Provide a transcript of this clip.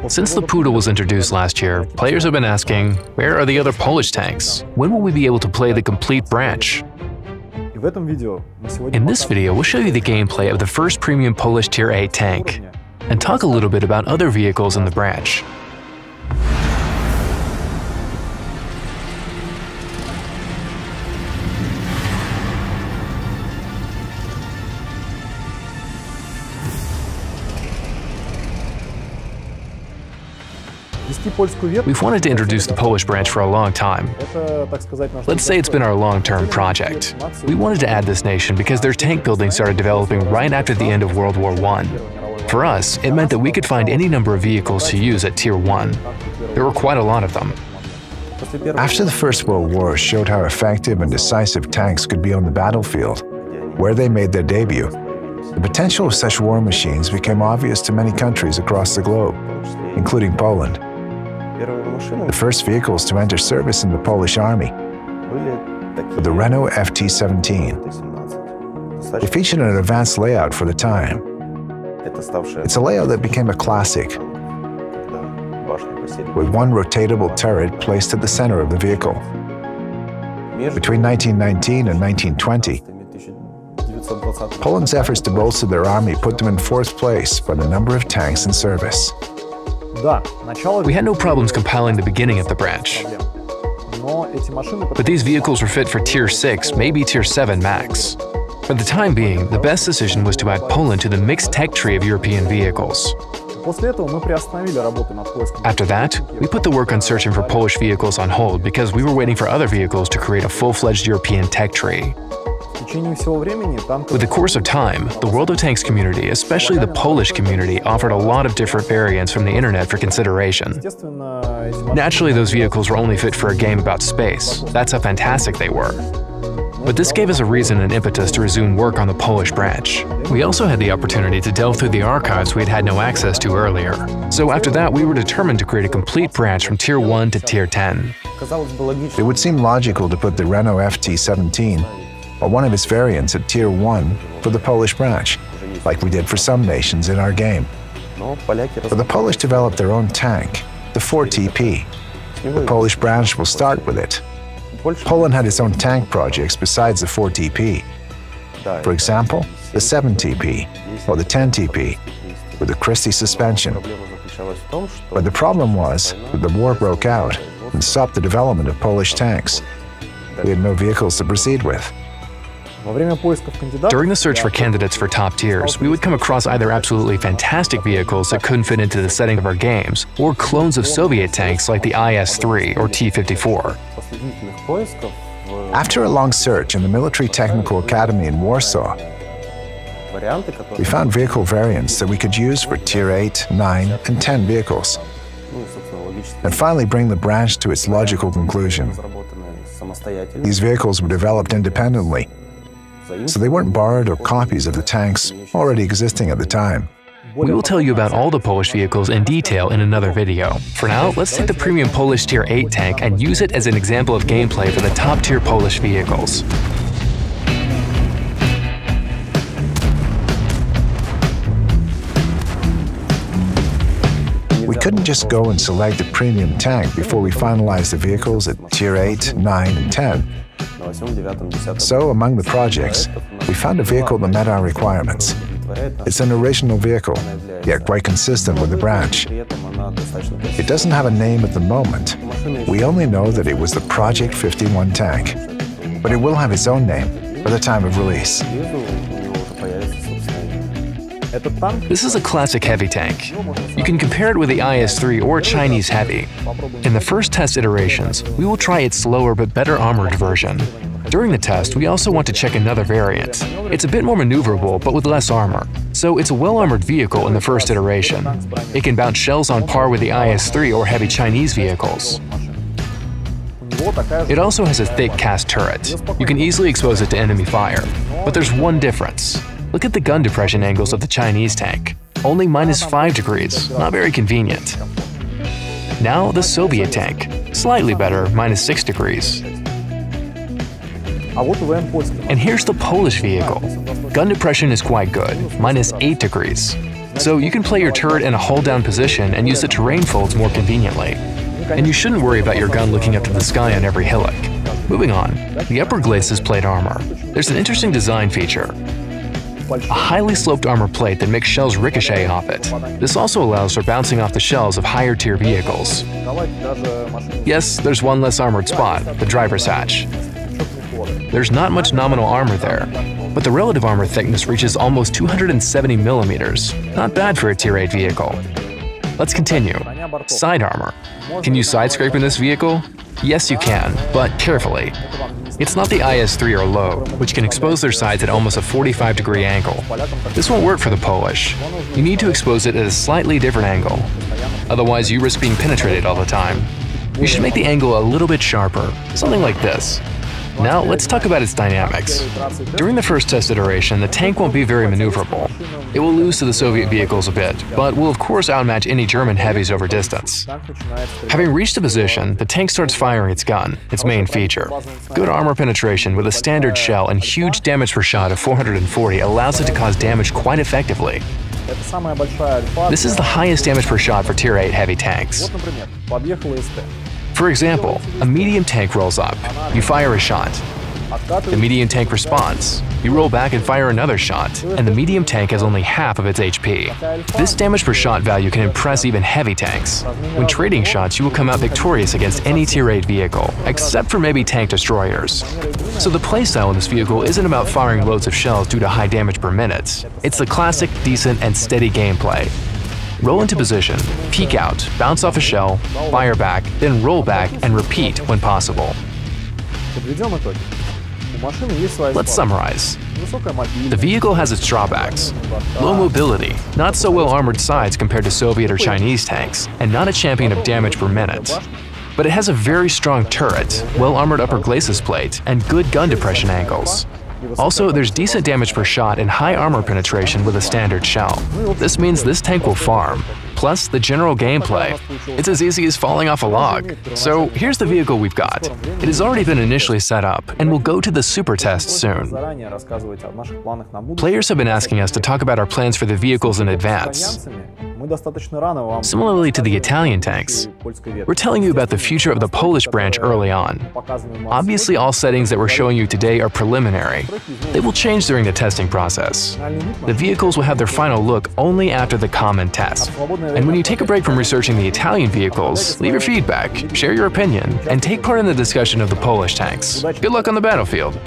Since the Poodle was introduced last year, players have been asking, where are the other Polish tanks? When will we be able to play the complete branch? In this video, we'll show you the gameplay of the first premium Polish Tier 8 tank, and talk a little bit about other vehicles in the branch. We've wanted to introduce the Polish branch for a long time. Let's say it's been our long-term project. We wanted to add this nation because their tank building started developing right after the end of World War I. For us, it meant that we could find any number of vehicles to use at Tier 1. There were quite a lot of them. After the First World War showed how effective and decisive tanks could be on the battlefield, where they made their debut, the potential of such war machines became obvious to many countries across the globe, including Poland. The first vehicles to enter service in the Polish army were the Renault FT-17. They featured an advanced layout for the time. It's a layout that became a classic, with one rotatable turret placed at the center of the vehicle. Between 1919 and 1920, Poland's efforts to bolster their army put them in fourth place by the number of tanks in service. We had no problems compiling the beginning of the branch, but these vehicles were fit for Tier 6, maybe Tier 7 max. For the time being, the best decision was to add Poland to the mixed tech tree of European vehicles. After that, we put the work on searching for Polish vehicles on hold because we were waiting for other vehicles to create a full-fledged European tech tree. With the course of time, the World of Tanks community, especially the Polish community, offered a lot of different variants from the internet for consideration. Naturally, those vehicles were only fit for a game about space. That's how fantastic they were. But this gave us a reason and impetus to resume work on the Polish branch. We also had the opportunity to delve through the archives we had had no access to earlier. So after that, we were determined to create a complete branch from Tier 1 to Tier 10. It would seem logical to put the Renault FT-17 or one of its variants at Tier 1 for the Polish branch, like we did for some nations in our game. But the Polish developed their own tank, the 4TP. The Polish branch will start with it. Poland had its own tank projects besides the 4TP. For example, the 7TP or the 10TP with the Christie suspension. But the problem was that the war broke out and stopped the development of Polish tanks. We had no vehicles to proceed with. During the search for candidates for top tiers, we would come across either absolutely fantastic vehicles that couldn't fit into the setting of our games, or clones of Soviet tanks like the IS-3 or T-54. After a long search in the Military Technical Academy in Warsaw, we found vehicle variants that we could use for Tier 8, 9, and 10 vehicles, and finally bring the branch to its logical conclusion. These vehicles were developed independently, so they weren't borrowed or copies of the tanks already existing at the time. We will tell you about all the Polish vehicles in detail in another video. For now, let's take the premium Polish Tier 8 tank and use it as an example of gameplay for the top-tier Polish vehicles. We couldn't just go and select the premium tank before we finalized the vehicles at Tier 8, 9, and 10. So, among the projects, we found a vehicle that met our requirements. It's an original vehicle, yet quite consistent with the branch. It doesn't have a name at the moment. We only know that it was the Project 51 tank, but it will have its own name by the time of release. This is a classic heavy tank. You can compare it with the IS-3 or Chinese Heavy. In the first test iterations, we will try its slower but better armored version. During the test, we also want to check another variant. It's a bit more maneuverable but with less armor, so it's a well-armored vehicle in the first iteration. It can bounce shells on par with the IS-3 or heavy Chinese vehicles. It also has a thick cast turret. You can easily expose it to enemy fire. But there's one difference. Look at the gun depression angles of the Chinese tank. Only -5 degrees, not very convenient. Now the Soviet tank, slightly better, -6 degrees. And here's the Polish vehicle. Gun depression is quite good, -8 degrees. So you can play your turret in a hold-down position and use the terrain folds more conveniently. And you shouldn't worry about your gun looking up to the sky on every hillock. Moving on, the upper glacis plate armor. There's an interesting design feature. A highly sloped armor plate that makes shells ricochet off it. This also allows for bouncing off the shells of higher-tier vehicles. Yes, there's one less armored spot, the driver's hatch. There's not much nominal armor there, but the relative armor thickness reaches almost 270 millimeters. Not bad for a Tier 8 vehicle. Let's continue. Side armor. Can you side scrape in this vehicle? Yes, you can, but carefully. It's not the IS-3 or low, which can expose their sides at almost a 45-degree angle. This won't work for the Polish. You need to expose it at a slightly different angle. Otherwise, you risk being penetrated all the time. You should make the angle a little bit sharper, something like this. Now, let's talk about its dynamics. During the first test iteration, the tank won't be very maneuverable. It will lose to the Soviet vehicles a bit, but will of course outmatch any German heavies over distance. Having reached a position, the tank starts firing its gun, its main feature. Good armor penetration with a standard shell and huge damage per shot of 440 allows it to cause damage quite effectively. This is the highest damage per shot for Tier 8 heavy tanks. For example, a medium tank rolls up, you fire a shot. The medium tank responds. You roll back and fire another shot, and the medium tank has only half of its HP. This damage per shot value can impress even heavy tanks. When trading shots, you will come out victorious against any Tier 8 vehicle, except for maybe tank destroyers. So the playstyle in this vehicle isn't about firing loads of shells due to high damage per minute. It's the classic, decent, and steady gameplay. Roll into position, peek out, bounce off a shell, fire back, then roll back and repeat when possible. Let's summarize. The vehicle has its drawbacks. Low mobility, not so well-armored sides compared to Soviet or Chinese tanks, and not a champion of damage per minute. But it has a very strong turret, well-armored upper glacis plate, and good gun depression angles. Also, there's decent damage per shot and high armor penetration with a standard shell. This means this tank will farm. Plus, the general gameplay. It's as easy as falling off a log. So here's the vehicle we've got. It has already been initially set up, and will go to the super test soon. Players have been asking us to talk about our plans for the vehicles in advance. Similarly to the Italian tanks, we're telling you about the future of the Polish branch early on. Obviously, all settings that we're showing you today are preliminary. They will change during the testing process. The vehicles will have their final look only after the common test. And when you take a break from researching the Italian vehicles, leave your feedback, share your opinion, and take part in the discussion of the Polish tanks. Good luck on the battlefield!